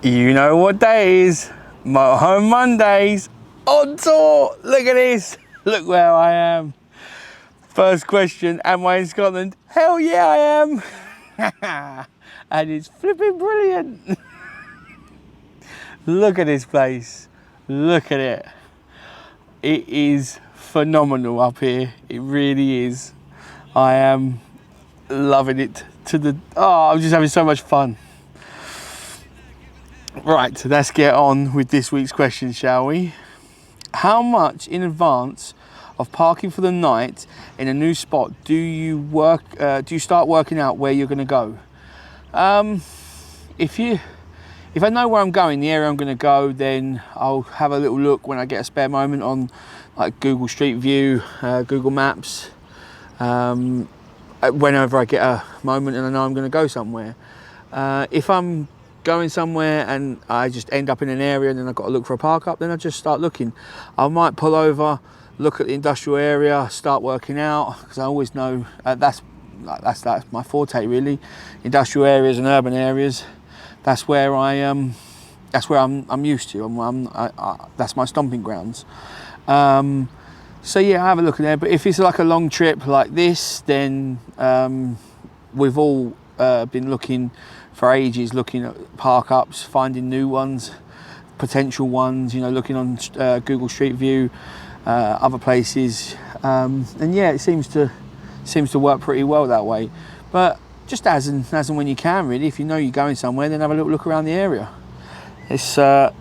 You know what day it is? Motorhome Mondays on tour. Look at this. Look where I am. First question, am I in Scotland? Hell yeah, I am. And it's flipping brilliant. Look at this place. Look at it. It is phenomenal up here. It really is. I am loving it to the... Oh, I'm just having so much fun. Right, let's get on with this week's question, shall we? How much in advance of parking for the night in a new spot do you start working out where you're going to go? If I know where I'm going, the area I'm going to go, then I'll have a little look when I get a spare moment on like Google Street View, Google Maps, whenever I get a moment and I know I'm going to go somewhere. If I'm going somewhere and I just end up in an area and then I've got to look for a park up, then I just start looking. I might pull over, look at the industrial area, start working out, because I always know that's my forte really. Industrial areas and urban areas, that's where I'm used to. That's my stomping grounds. So yeah, I have a look in there. But if it's like a long trip like this, then we've all been looking for ages, looking at park ups, finding new ones, potential ones, you know, looking on Google Street View, other places, and yeah, it seems to work pretty well that way. But just as and when you can, really. If you know you're going somewhere, then have a little look around the area. It's yeah,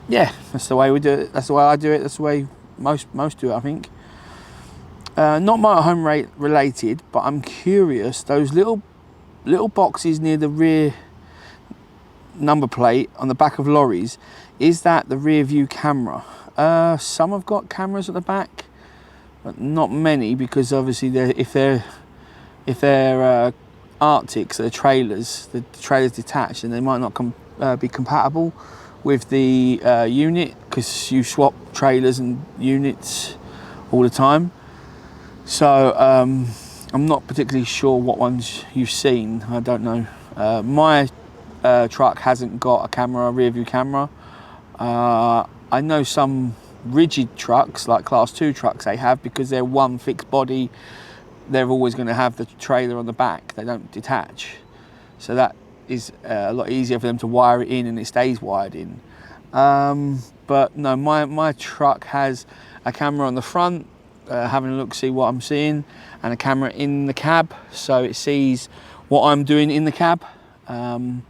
that's the way we do it. That's the way I do it. That's the way most do it, I think. Not motorhome related, but I'm curious. Those little boxes near the rear number plate on the back of lorries, is that the rear view camera? Some have got cameras at the back, but not many, because obviously if they're Arctics, they're trailers, the trailer's detached, and they might not be compatible with the unit, because you swap trailers and units all the time. So I'm not particularly sure what ones you've seen. I don't know. My truck hasn't got a rear view camera. I know some rigid trucks, like class 2 trucks, they have, because they're one fixed body. They're always going to have the trailer on the back. They don't detach. So that is a lot easier for them to wire it in, and it stays wired in. But no, my truck has a camera on the front, having a look, see what I'm seeing, and a camera in the cab, so it sees what I'm doing in the cab, and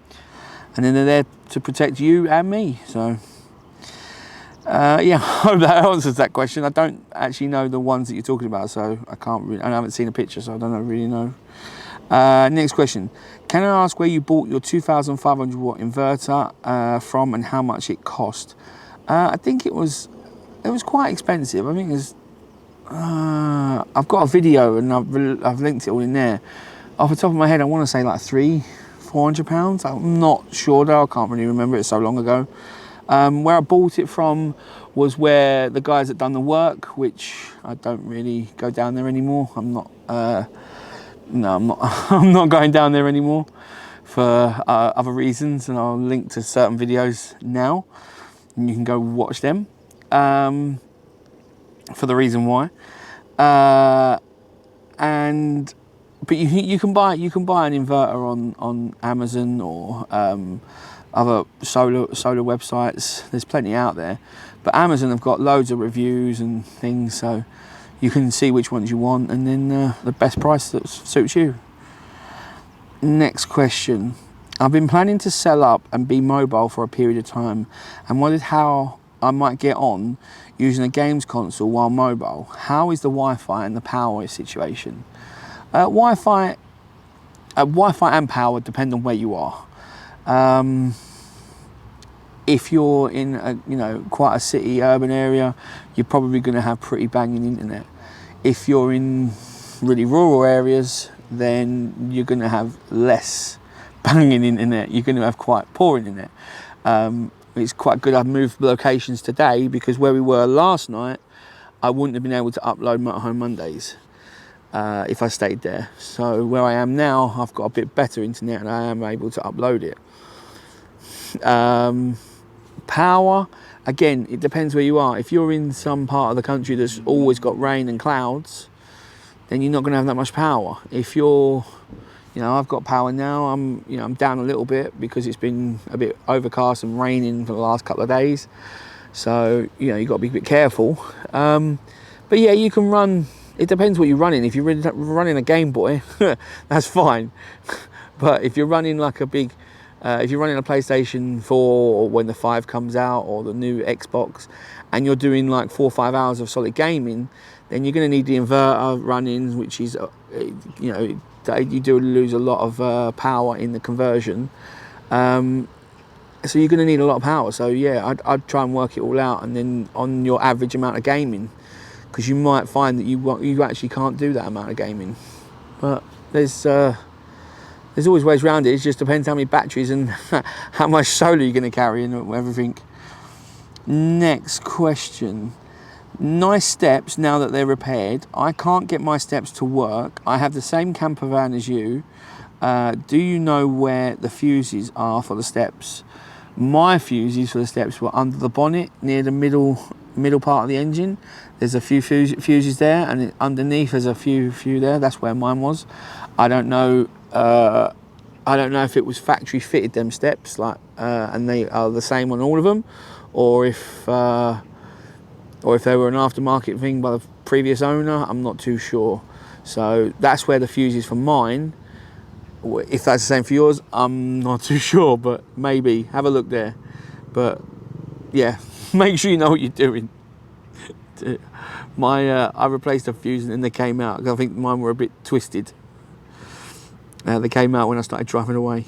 then they're there to protect you and me. So yeah, I hope that answers that question. I don't actually know the ones that you're talking about, so I haven't seen a picture, so I don't really know. Next question. Can I ask where you bought your 2,500 watt inverter from, and how much it cost? I think it was quite expensive. I think it's I've got a video and I've linked it all in there. Off the top of my head, I want to say like £300-400. I'm not sure though, I can't really remember, it's so long ago. Where I bought it from was where the guys that done the work, which I don't really go down there anymore. I'm not I'm not going down there anymore for other reasons, and I'll link to certain videos now and you can go watch them for the reason why. But you can buy an inverter on Amazon or other solar websites. There's plenty out there, but Amazon have got loads of reviews and things, so you can see which ones you want, and then the best price that suits you. Next question. I've been planning to sell up and be mobile for a period of time, and wondered how I might get on using a games console while mobile. How is the Wi-Fi and the power situation? Wi-Fi and power depend on where you are. If you're in quite a city urban area, you're probably going to have pretty banging internet. If you're in really rural areas, then you're going to have less banging internet. You're going to have quite poor internet. It's quite good I've moved locations today, because where we were last night, I wouldn't have been able to upload Motorhome Mondays if I stayed there. So where I am now, I've got a bit better internet and I am able to upload it. Power, again, it depends where you are. If you're in some part of the country that's always got rain and clouds, then you're not going to have that much power. If you're, I've got power now. I'm down a little bit because it's been a bit overcast and raining for the last couple of days. So, you've got to be a bit careful. But yeah, you can run, it depends what you're running. If you're running a Game Boy, that's fine. But if you're running like a big, if you're running a PlayStation 4 or when the 5 comes out or the new Xbox, and you're doing like 4 or 5 hours of solid gaming, then you're going to need the inverter running, which is, you do lose a lot of power in the conversion. So you're going to need a lot of power. So yeah, I'd try and work it all out, and then on your average amount of gaming, because you might find that you actually can't do that amount of gaming. But there's always ways around it. It just depends how many batteries and how much solar you're going to carry and everything. Next question. Nice steps now that they're repaired. I can't get my steps to work. I have the same camper van as you. Do you know where the fuses are for the steps? My fuses for the steps were under the bonnet near the middle part of the engine. There's a few fuses there, and underneath there's a few there. That's where mine was. I don't know if it was factory fitted, them steps, and they are the same on all of them, or if they were an aftermarket thing by the previous owner. I'm not too sure. So that's where the fuse is for mine. If that's the same for yours, I'm not too sure, but maybe have a look there. But yeah, make sure you know what you're doing. I replaced a fuse and then they came out. I think mine were a bit twisted. They came out when I started driving away.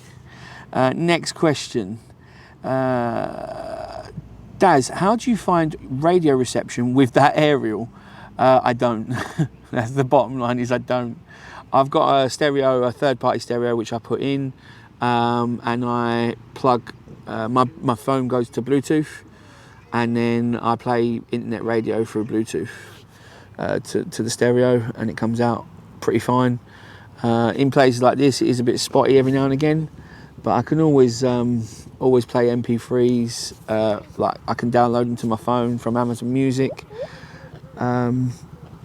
Next question. Daz, how do you find radio reception with that aerial? I don't. That's the bottom line, is I don't. I've got a stereo, a third-party stereo, which I put in, and I plug, my phone goes to Bluetooth, and then I play internet radio through Bluetooth to the stereo, and it comes out pretty fine. In places like this, it is a bit spotty every now and again, but I can always play MP3s. Like I can download them to my phone from Amazon Music, and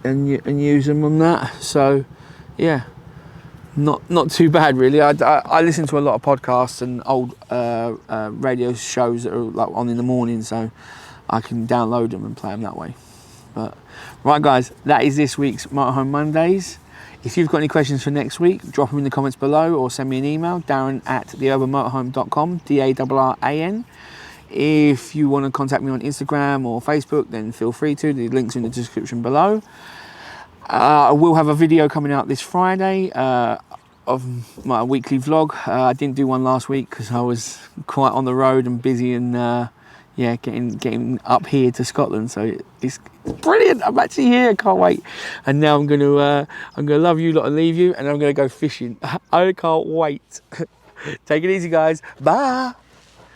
use them on that. So yeah, not too bad really. I listen to a lot of podcasts and old radio shows that are like on in the morning, so I can download them and play them that way. But right guys, that is this week's Motorhome Mondays. If you've got any questions for next week, drop them in the comments below or send me an email, darren@theurbanmotorhome.com, DARRAN. If you want to contact me on Instagram or Facebook, then feel free to. The links are in the description below. I will have a video coming out this Friday of my weekly vlog. I didn't do one last week because I was quite on the road and busy, and getting up here to Scotland. So it's brilliant. I'm actually here. I can't wait. And now I'm gonna love you lot and leave you, and I'm gonna go fishing. I can't wait. Take it easy, guys. Bye.